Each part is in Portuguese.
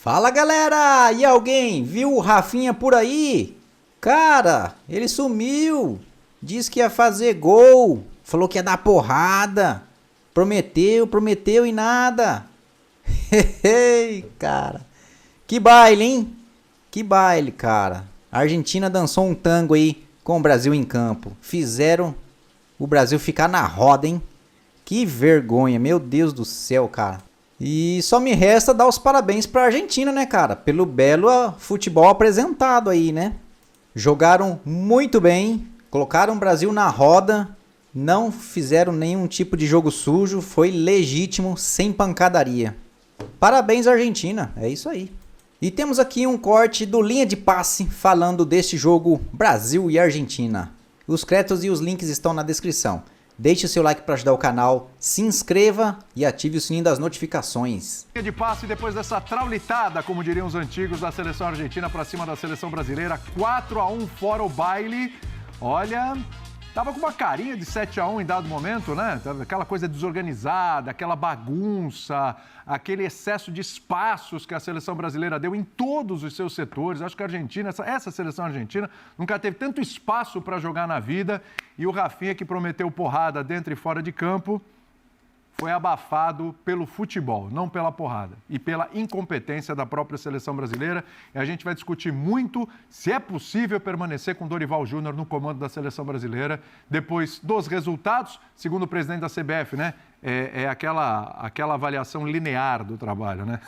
Fala galera! E alguém viu o Rafinha por aí? Cara, ele sumiu. Disse que ia fazer gol. Falou que ia dar porrada. Prometeu e nada. Hehe, cara. Que baile, hein? Que baile, cara. A Argentina dançou um tango aí com o Brasil em campo. Fizeram o Brasil ficar na roda, hein? Que vergonha, meu Deus do céu, cara. E só me resta dar os parabéns pra Argentina, né, cara? Pelo belo futebol apresentado aí, né? Jogaram muito bem, colocaram o Brasil na roda, não fizeram nenhum tipo de jogo sujo, foi legítimo, sem pancadaria. Parabéns, Argentina, é isso aí. E temos aqui um corte do Linha de Passe falando deste jogo Brasil e Argentina. Os créditos e os links estão na descrição. Deixe o seu like para ajudar o canal, se inscreva e ative o sininho das notificações. Linha de passe depois dessa traulitada, como diriam os antigos, da seleção argentina para cima da seleção brasileira. 4-1 fora o baile. Olha, tava com uma carinha de 7-1 em dado momento, né? Aquela coisa desorganizada, aquela bagunça, aquele excesso de espaços que a seleção brasileira deu em todos os seus setores. Acho que a Argentina, essa seleção argentina, nunca teve tanto espaço para jogar na vida. E o Rafinha, que prometeu porrada dentro e fora de campo, foi abafado pelo futebol, não pela porrada, e pela incompetência da própria seleção brasileira. E a gente vai discutir muito se é possível permanecer com Dorival Júnior no comando da seleção brasileira, depois dos resultados, segundo o presidente da CBF, né? É aquela avaliação linear do trabalho, né?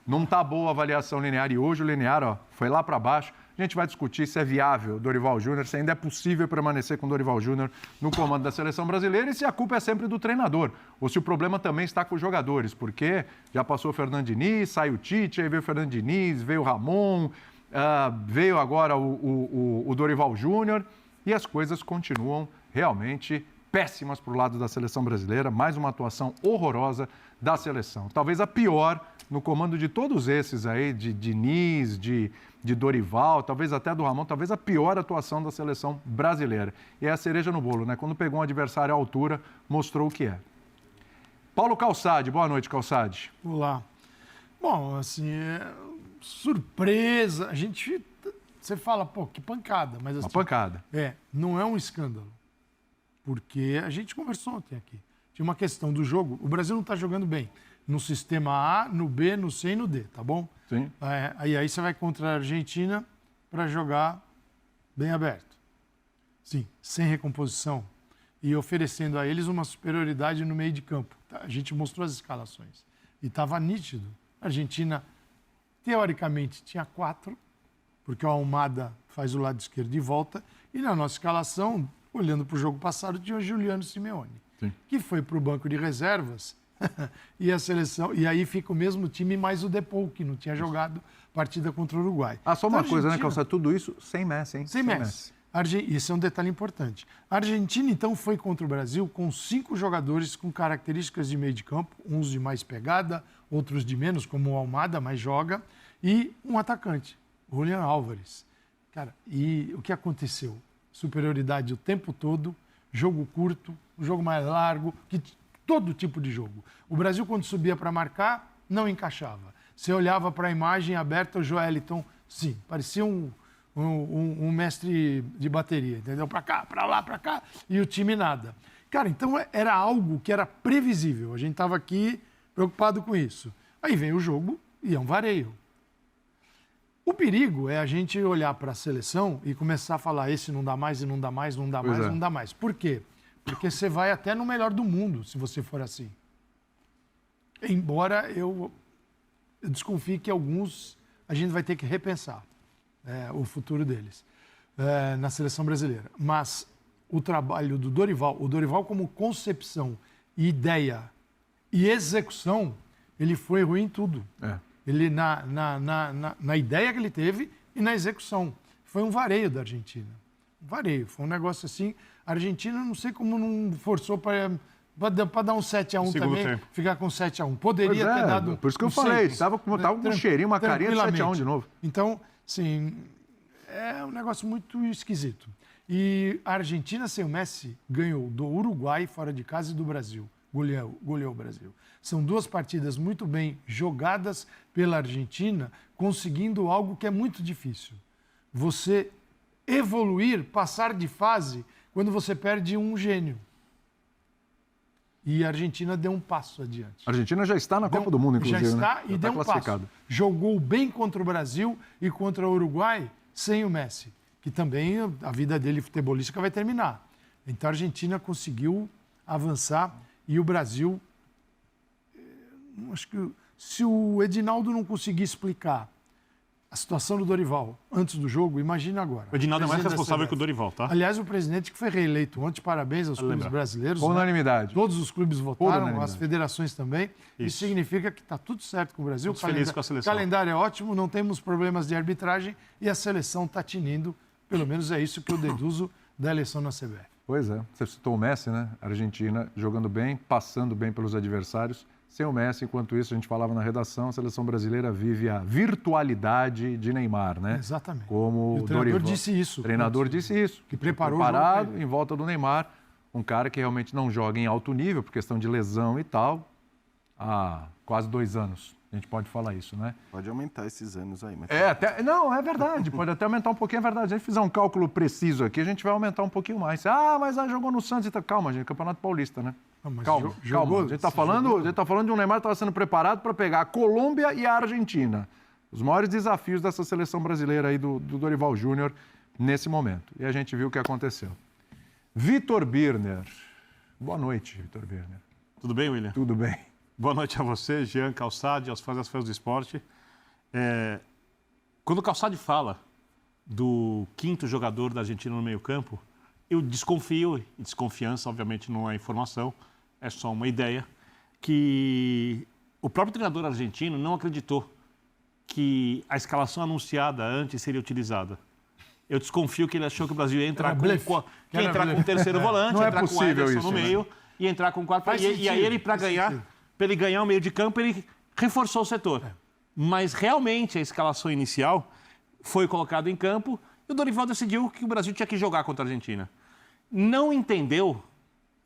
Não tá boa a avaliação linear, e hoje o linear, foi lá para baixo. A gente vai discutir se é viável Dorival Júnior, se ainda é possível permanecer com Dorival Júnior no comando da seleção brasileira e se a culpa é sempre do treinador, ou se o problema também está com os jogadores, porque já passou o Fernando Diniz, saiu o Tite, aí veio o Fernando Diniz, veio o Ramon, veio agora o Dorival Júnior, e as coisas continuam realmente péssimas para o lado da seleção brasileira, mais uma atuação horrorosa da seleção. Talvez a pior no comando de todos esses aí, de Diniz, de Dorival, talvez até do Ramon, talvez a pior atuação da seleção brasileira. E é a cereja no bolo, né? Quando pegou um adversário à altura, mostrou o que é. Paulo Calçade, boa noite, Calçade. Olá. Bom, assim, surpresa, você fala, pô, que pancada, mas assim... Uma pancada. Não é um escândalo, porque a gente conversou ontem aqui. Tinha uma questão do jogo, o Brasil não está jogando bem no sistema A, no B, no C e no D, tá bom? Sim. Aí você vai contra a Argentina para jogar bem aberto. Sim, sem recomposição e oferecendo a eles uma superioridade no meio de campo. A gente mostrou as escalações e estava nítido. A Argentina, teoricamente, tinha 4, porque o Almada faz o lado esquerdo de volta, e na nossa escalação, olhando para o jogo passado, tinha o Giuliano Simeone, sim, que foi para o banco de reservas. E a seleção, e aí fica o mesmo time mais o Depou, que não tinha jogado partida contra o Uruguai. Só uma coisa, né, Calçado? Tudo isso sem Messi, hein? Sem Messi. Isso é um detalhe importante. A Argentina, então, foi contra o Brasil com 5 jogadores com características de meio de campo, uns de mais pegada, outros de menos, como o Almada, mas joga, e um atacante, o Julián Álvares. Cara, e o que aconteceu? Superioridade o tempo todo, jogo curto, jogo mais largo, todo tipo de jogo. O Brasil, quando subia para marcar, não encaixava. Você olhava para a imagem aberta, o Joeliton, sim, parecia um mestre de bateria, entendeu? Para cá, para lá, para cá, e o time nada. Cara, então era algo que era previsível. A gente estava aqui preocupado com isso. Aí vem o jogo e é um vareio. O perigo é a gente olhar para a seleção e começar a falar esse não dá mais, e não dá mais, não dá mais, não dá mais. Por quê? Porque você vai até no melhor do mundo, se você for assim. Embora eu desconfie que alguns a gente vai ter que repensar o futuro deles na seleção brasileira. Mas o trabalho do Dorival, o Dorival como concepção, ideia e execução, ele foi ruim em tudo. Ele na ideia que ele teve e na execução. Foi um vareio da Argentina. Um vareio, foi um negócio assim... A Argentina, não sei como não forçou para dar um 7-1 também, tempo. Ficar com 7-1. Poderia ter dado... Por isso que eu falei, estava com um cheirinho, uma carinha de 7-1 de novo. Então, sim, é um negócio muito esquisito. E a Argentina, sem o Messi, ganhou do Uruguai fora de casa e do Brasil. goleou o Brasil. São 2 partidas muito bem jogadas pela Argentina, conseguindo algo que é muito difícil. Você evoluir, passar de fase, quando você perde um gênio. E a Argentina deu um passo adiante. A Argentina já está na Copa do Mundo, inclusive. Já está, né? e deu um passo. Jogou bem contra o Brasil e contra o Uruguai sem o Messi, que também a vida dele futebolística vai terminar. Então a Argentina conseguiu avançar e o Brasil... Acho que se o Edinaldo não conseguir explicar a situação do Dorival antes do jogo, imagina agora. O Edinaldo é mais responsável que o Dorival, tá? Aliás, o presidente que foi reeleito ontem, parabéns aos clubes brasileiros. Com unanimidade. Todos os clubes votaram, as federações também. Isso significa que está tudo certo com o Brasil. Feliz com a seleção. O calendário é ótimo, não temos problemas de arbitragem e a seleção está tinindo. Pelo menos é isso que eu deduzo da eleição na CBF. Pois é. Você citou o Messi, né? A Argentina jogando bem, passando bem pelos adversários. Sem o Messi, enquanto isso, a gente falava na redação, a seleção brasileira vive a virtualidade de Neymar, né? Exatamente. Como e o treinador disse isso. O treinador disse isso. Que preparou preparado o jogo em volta do Neymar. Um cara que realmente não joga em alto nível, por questão de lesão e tal, há quase 2 anos. A gente pode falar isso, né? Pode aumentar esses anos aí. Mas... Não, é verdade. Pode até aumentar um pouquinho, é verdade. Se a gente fizer um cálculo preciso aqui, a gente vai aumentar um pouquinho mais. Mas jogou no Santos e tá... Calma, gente, Campeonato Paulista, né? Calma. A gente está falando de um Neymar que estava sendo preparado para pegar a Colômbia e a Argentina. Os maiores desafios dessa seleção brasileira aí do Dorival Júnior nesse momento. E a gente viu o que aconteceu. Vitor Birner. Boa noite, Vitor Birner. Tudo bem, William? Tudo bem. Boa noite a você, Jean Calçade, aos fãs das fãs do esporte. Quando o Calçade fala do 5º jogador da Argentina no meio-campo, eu desconfio, e desconfiança, obviamente, não é informação, é só uma ideia, que o próprio treinador argentino não acreditou que a escalação anunciada antes seria utilizada. Eu desconfio que ele achou que o Brasil ia entrar com um terceiro volante, não entrar é com o Ederson isso, no meio, né? E entrar com 4. E aí ele, para ele ganhar o meio de campo, ele reforçou o setor. Mas realmente a escalação inicial foi colocada em campo e o Dorival decidiu que o Brasil tinha que jogar contra a Argentina. Não entendeu,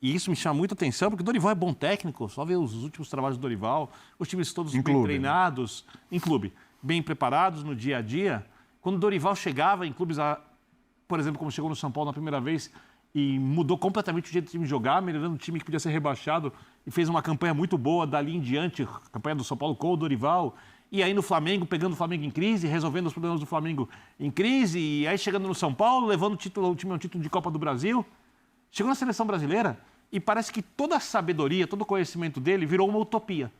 e isso me chama muita atenção, porque o Dorival é bom técnico, só ver os últimos trabalhos do Dorival, os times todos bem treinados, em clube, bem preparados no dia a dia. Quando o Dorival chegava em clubes, por exemplo, como chegou no São Paulo na primeira vez, e mudou completamente o jeito do time jogar, melhorando o time que podia ser rebaixado, e fez uma campanha muito boa dali em diante, a campanha do São Paulo com o Dorival, e aí no Flamengo, pegando o Flamengo em crise, resolvendo os problemas do Flamengo em crise, e aí chegando no São Paulo, levando o time ao título de Copa do Brasil. Chegou na seleção brasileira e parece que toda a sabedoria, todo o conhecimento dele virou uma utopia.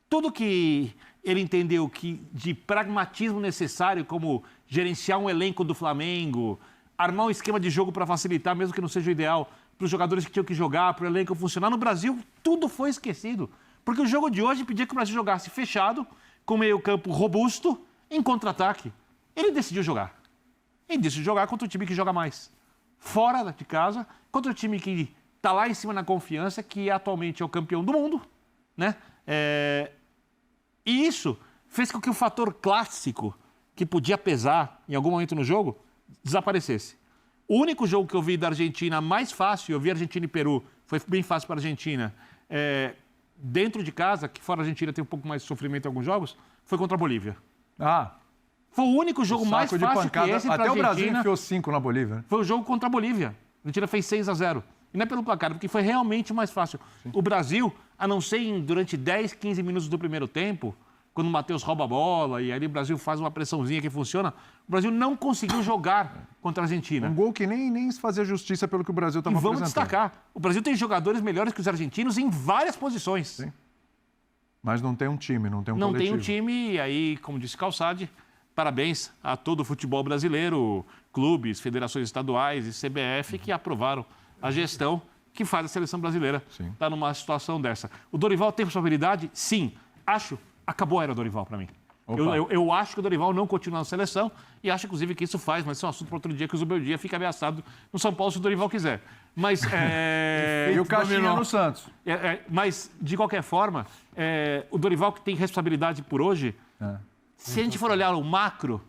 Tudo que ele entendeu que de pragmatismo necessário, como gerenciar um elenco do Flamengo, armar um esquema de jogo para facilitar, mesmo que não seja o ideal, para os jogadores que tinham que jogar, para o elenco funcionar, no Brasil tudo foi esquecido. Porque o jogo de hoje pedia que o Brasil jogasse fechado, com meio campo robusto, em contra-ataque. Ele decidiu jogar. Ele decidiu jogar contra o time que joga mais. Fora de casa, contra o time que está lá em cima na confiança, que atualmente é o campeão do mundo, né? E isso fez com que o fator clássico, que podia pesar em algum momento no jogo, desaparecesse. O único jogo que eu vi da Argentina mais fácil, eu vi Argentina e Peru, foi bem fácil para a Argentina, dentro de casa, que fora a Argentina tem um pouco mais de sofrimento em alguns jogos, foi contra a Bolívia. Foi o único jogo mais fácil que esse para a Argentina. Até o Brasil enfiou 5 na Bolívia. Né? Foi o jogo contra a Bolívia. A Argentina fez 6-0. E não é pelo placar, porque foi realmente mais fácil. Sim. O Brasil, a não ser durante 10, 15 minutos do primeiro tempo, quando o Matheus rouba a bola e aí o Brasil faz uma pressãozinha que funciona, o Brasil não conseguiu jogar contra a Argentina. Um gol que nem fazia justiça pelo que o Brasil estava apresentando. Vamos destacar, o Brasil tem jogadores melhores que os argentinos em várias posições. Sim. Mas não tem um time, não tem um coletivo. Não tem um time, e aí, como disse Calçade, parabéns a todo o futebol brasileiro, clubes, federações estaduais e CBF que aprovaram a gestão que faz a seleção brasileira estar numa situação dessa. O Dorival tem responsabilidade? Sim. Acabou a era Dorival para mim. Eu acho que o Dorival não continua na seleção e acho, inclusive, que isso faz, mas isso é um assunto para outro dia, que o Zubeldia fica ameaçado no São Paulo se o Dorival quiser. Mas, e o Caixinha no Santos. Mas, de qualquer forma, o Dorival que tem responsabilidade por hoje, se a gente for olhar o macro,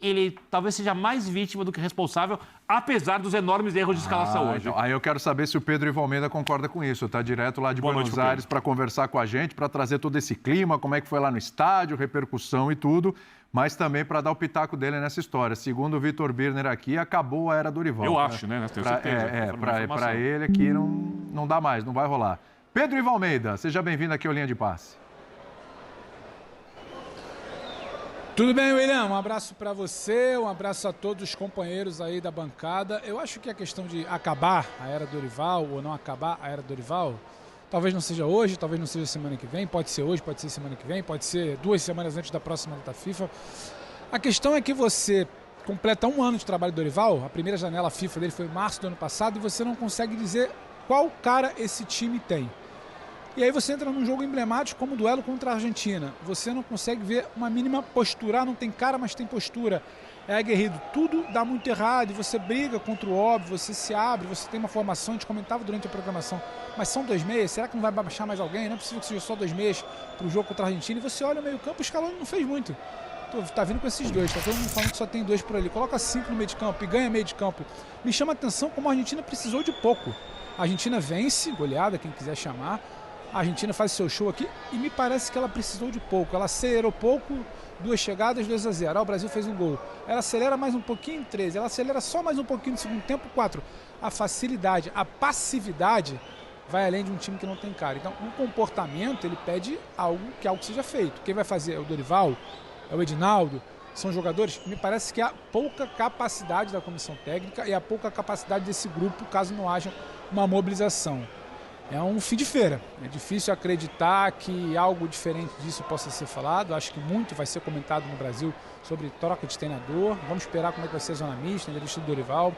ele talvez seja mais vítima do que responsável, apesar dos enormes erros de escalação hoje. Então, aí eu quero saber se o Pedro Ivo Almeida concorda com isso. Tá direto lá de Buenos Aires para conversar com a gente, para trazer todo esse clima, como é que foi lá no estádio, repercussão e tudo, mas também para dar o pitaco dele nessa história. Segundo o Vitor Birner aqui, acabou a era Dorival. Eu acho, né? Tenho certeza. Para ele aqui não dá mais, não vai rolar. Pedro Ivo Almeida, seja bem-vindo aqui ao Linha de Passe. Tudo bem, William? Um abraço para você, um abraço a todos os companheiros aí da bancada. Eu acho que a questão de acabar a era Dorival ou não acabar a era Dorival, talvez não seja hoje, talvez não seja semana que vem, pode ser hoje, pode ser semana que vem, pode ser 2 semanas antes da próxima data FIFA. A questão é que você completa 1 ano de trabalho do Dorival, a primeira janela FIFA dele foi em março do ano passado, e você não consegue dizer qual cara esse time tem. E aí você entra num jogo emblemático como o duelo contra a Argentina. Você não consegue ver uma mínima postura. Não tem cara, mas tem postura. É aguerrido. Tudo dá muito errado e você briga contra o óbvio, você se abre, você tem uma formação, a gente comentava durante a programação, mas são 2 meias, será que não vai baixar mais alguém? Não é possível que seja só 2 meias para o jogo contra a Argentina. E você olha o meio campo, o Scaloni não fez muito. Tá vindo com esses 2, tá todo mundo falando que só tem 2 por ali. Coloca 5 no meio de campo e ganha meio de campo. Me chama a atenção como a Argentina precisou de pouco. A Argentina vence, goleada, quem quiser chamar. A Argentina faz seu show aqui e me parece que ela precisou de pouco. Ela acelerou pouco, 2 chegadas, 2-0. O Brasil fez um gol. Ela acelera mais um pouquinho em 13. Ela acelera só mais um pouquinho no segundo tempo, 4. A facilidade, a passividade vai além de um time que não tem cara. Então, o comportamento, ele pede algo seja feito. Quem vai fazer é o Dorival, é o Edinaldo. São jogadores, me parece que há pouca capacidade da comissão técnica e há pouca capacidade desse grupo, caso não haja uma mobilização. É um fim de feira. É difícil acreditar que algo diferente disso possa ser falado. Acho que muito vai ser comentado no Brasil sobre troca de treinador. Vamos esperar como é que vai ser a zona mista, a entrevista do Dorival.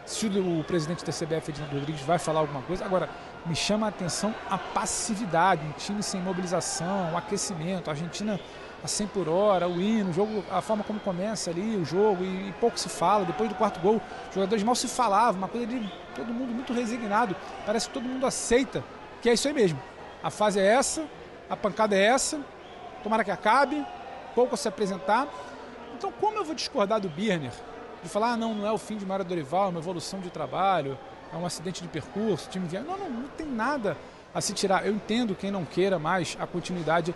Se o presidente da CBF, Edinaldo Rodrigues, vai falar alguma coisa. Agora, me chama a atenção a passividade. Um time sem mobilização, o aquecimento. A Argentina a 100 por hora, o hino, o jogo, a forma como começa ali o jogo e pouco se fala. Depois do 4º gol, os jogadores mal se falavam, uma coisa de todo mundo muito resignado. Parece que todo mundo aceita que é isso aí mesmo. A fase é essa, a pancada é essa, tomara que acabe, pouco a se apresentar. Então, como eu vou discordar do Birner, de falar, não é o fim de uma era Dorival, é uma evolução de trabalho, é um acidente de percurso, o time não tem nada a se tirar. Eu entendo quem não queira mais a continuidade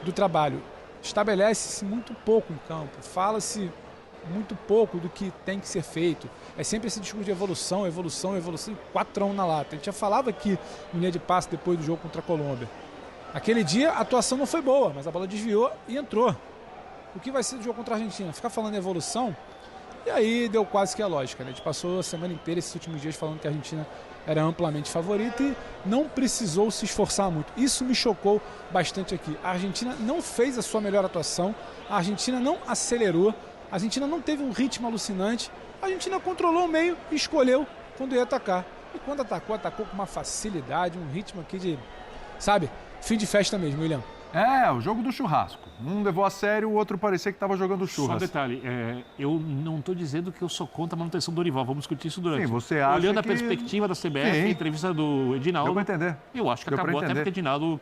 do trabalho. Estabelece-se muito pouco em campo, fala-se muito pouco do que tem que ser feito. É sempre esse discurso de evolução, 4-1 na lata. A gente já falava aqui no Linha de Passe depois do jogo contra a Colômbia. Aquele dia a atuação não foi boa, mas a bola desviou e entrou. O que vai ser do jogo contra a Argentina? Ficar falando em evolução, e aí deu quase que a lógica, né? A gente passou a semana inteira, esses últimos dias, falando que a Argentina era amplamente favorita e não precisou se esforçar muito. Isso me chocou bastante aqui. A Argentina não fez a sua melhor atuação, a Argentina não acelerou, a Argentina não teve um ritmo alucinante, a Argentina controlou o meio e escolheu quando ia atacar. E quando atacou com uma facilidade, um ritmo aqui de, sabe, fim de festa mesmo, William. É, o jogo do churrasco. Um levou a sério, o outro parecia que estava jogando churras. Só um detalhe, eu não estou dizendo que eu sou contra a manutenção do Dorival, vamos discutir isso durante. Sim, você acha olhando a que... perspectiva da CBF, a entrevista do Edinaldo... Deu para entender. Eu acho que acabou, até porque o Edinaldo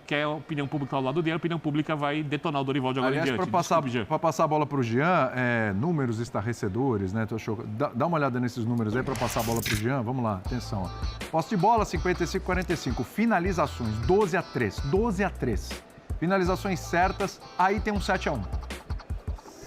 quer a opinião pública ao lado dele, a opinião pública vai detonar o Dorival de agora em diante. Para passar a bola para o Jean, números estarrecedores, né? Dá uma olhada nesses números aí para passar a bola para o Jean. Vamos lá, atenção. Posse de bola, 55-45. Finalizações, 12-3. 12-3. Finalizações certas, aí tem um 7-1.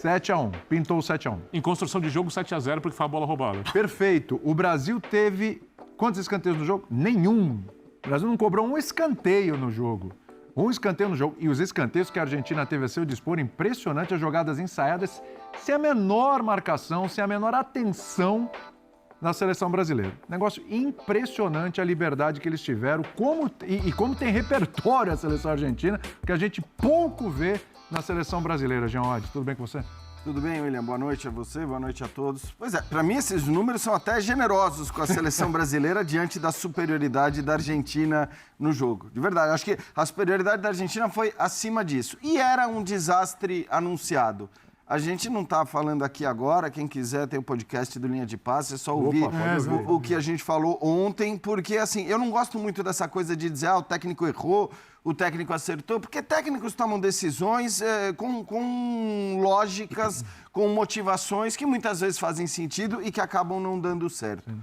7-1, pintou o 7-1. Em construção de jogo, 7-0, porque foi a bola roubada. Perfeito. O Brasil teve quantos escanteios no jogo? Nenhum. O Brasil não cobrou um escanteio no jogo. Um escanteio no jogo. E os escanteios que a Argentina teve a seu dispor, impressionante, as jogadas ensaiadas, sem a menor marcação, sem a menor atenção na seleção brasileira. Negócio impressionante a liberdade que eles tiveram, como tem repertório a seleção argentina, que a gente pouco vê na seleção brasileira. Jean Oddi, tudo bem com você? Tudo bem, William? Boa noite a você, boa noite a todos. Pois é, para mim esses números são até generosos com a seleção brasileira diante da superioridade da Argentina no jogo. De verdade, acho que a superioridade da Argentina foi acima disso. E era um desastre anunciado. A gente não está falando aqui agora, quem quiser tem o podcast do Linha de Passe, é só ouvir o que a gente falou ontem, porque assim, eu não gosto muito dessa coisa de dizer, o técnico errou, o técnico acertou, porque técnicos tomam decisões com lógicas, com motivações que muitas vezes fazem sentido e que acabam não dando certo. Sim.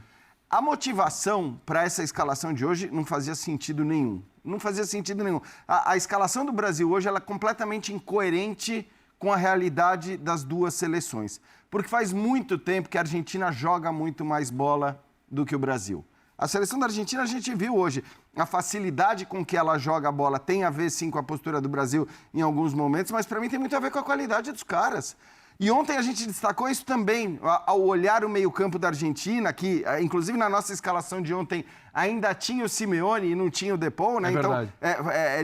A motivação para essa escalação de hoje não fazia sentido nenhum. Não fazia sentido nenhum. A escalação do Brasil hoje ela é completamente incoerente com a realidade das duas seleções. Porque faz muito tempo que a Argentina joga muito mais bola do que o Brasil. A seleção da Argentina a gente viu hoje. A facilidade com que ela joga a bola tem a ver, sim, com a postura do Brasil em alguns momentos, mas para mim tem muito a ver com a qualidade dos caras. E ontem a gente destacou isso também, ao olhar o meio-campo da Argentina, que, inclusive, na nossa escalação de ontem, ainda tinha o Simeone e não tinha o Depou, né? Então,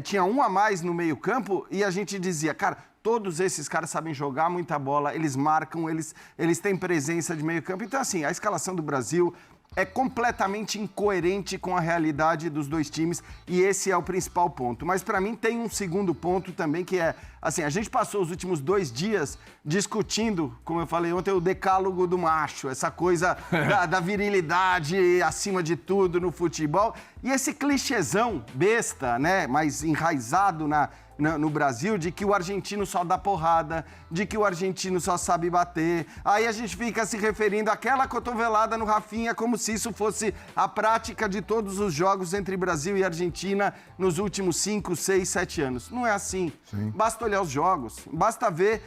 tinha um a mais no meio-campo e a gente dizia, cara, todos esses caras sabem jogar muita bola, eles marcam, eles têm presença de meio-campo. Então, assim, a escalação do Brasil é completamente incoerente com a realidade dos dois times e esse é o principal ponto. Mas para mim tem um segundo ponto também que é, assim, a gente passou os últimos 2 dias discutindo, como eu falei ontem, o decálogo do macho, essa coisa da virilidade acima de tudo no futebol e esse clichêzão besta, né, mas enraizado no Brasil, de que o argentino só dá porrada, de que o argentino só sabe bater. Aí a gente fica se referindo àquela cotovelada no Rafinha como se isso fosse a prática de todos os jogos entre Brasil e Argentina nos últimos 5, 6, 7 anos. Não é assim. Sim. Basta olhar os jogos, basta ver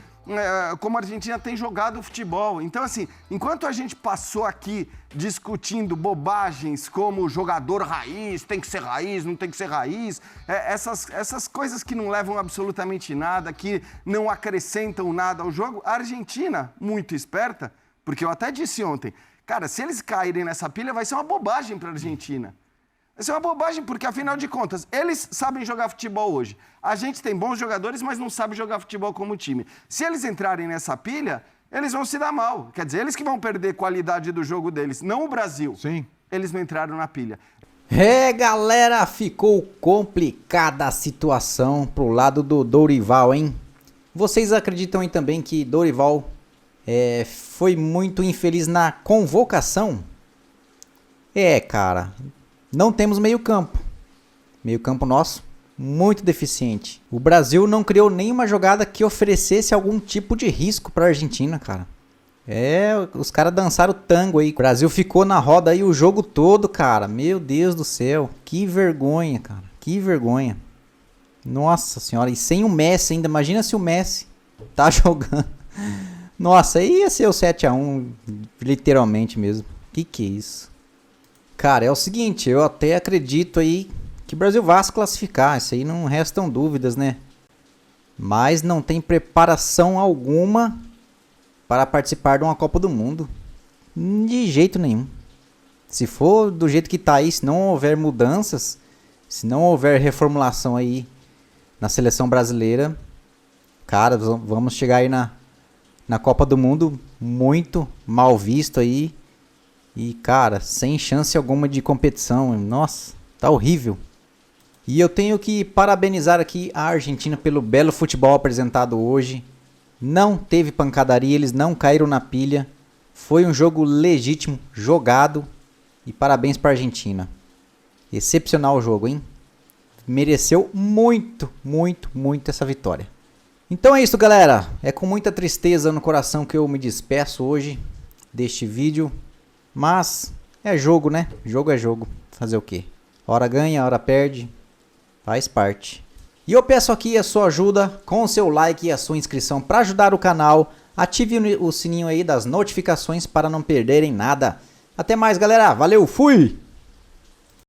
como a Argentina tem jogado o futebol. Então, assim, enquanto a gente passou aqui discutindo bobagens como jogador raiz, tem que ser raiz, não tem que ser raiz, essas coisas que não levam absolutamente nada, que não acrescentam nada ao jogo, a Argentina, muito esperta, porque eu até disse ontem, cara, se eles caírem nessa pilha, vai ser uma bobagem para a Argentina. Isso é uma bobagem, porque, afinal de contas, eles sabem jogar futebol hoje. A gente tem bons jogadores, mas não sabe jogar futebol como time. Se eles entrarem nessa pilha, eles vão se dar mal. Quer dizer, eles que vão perder qualidade do jogo deles, não o Brasil. Sim. Eles não entraram na pilha. Galera, ficou complicada a situação pro lado do Dorival, hein? Vocês acreditam aí também que Dorival foi muito infeliz na convocação? Cara... Não temos meio-campo. Meio-campo nosso, muito deficiente. O Brasil não criou nenhuma jogada que oferecesse algum tipo de risco para a Argentina, cara. Os caras dançaram tango aí. O Brasil ficou na roda aí o jogo todo, cara. Meu Deus do céu. Que vergonha, cara. Que vergonha. Nossa senhora. E sem o Messi ainda. Imagina se o Messi tá jogando. Nossa, aí ia ser o 7-1. Literalmente mesmo. Que é isso? Cara, é o seguinte, eu até acredito aí que o Brasil vai se classificar, isso aí não restam dúvidas, né? Mas não tem preparação alguma para participar de uma Copa do Mundo, de jeito nenhum. Se for do jeito que tá aí, se não houver mudanças, se não houver reformulação aí na seleção brasileira, cara, vamos chegar aí na Copa do Mundo muito mal visto aí. E, cara, sem chance alguma de competição. Nossa, tá horrível. E eu tenho que parabenizar aqui a Argentina pelo belo futebol apresentado hoje. Não teve pancadaria, eles não caíram na pilha. Foi um jogo legítimo, jogado. E parabéns pra Argentina. Excepcional o jogo, hein? Mereceu muito, muito, muito essa vitória. Então é isso, galera. É com muita tristeza no coração que eu me despeço hoje deste vídeo. Mas é jogo, né? Jogo é jogo. Fazer o quê? Hora ganha, hora perde. Faz parte. E eu peço aqui a sua ajuda com o seu like e a sua inscrição para ajudar o canal. Ative o sininho aí das notificações para não perderem nada. Até mais, galera. Valeu, fui!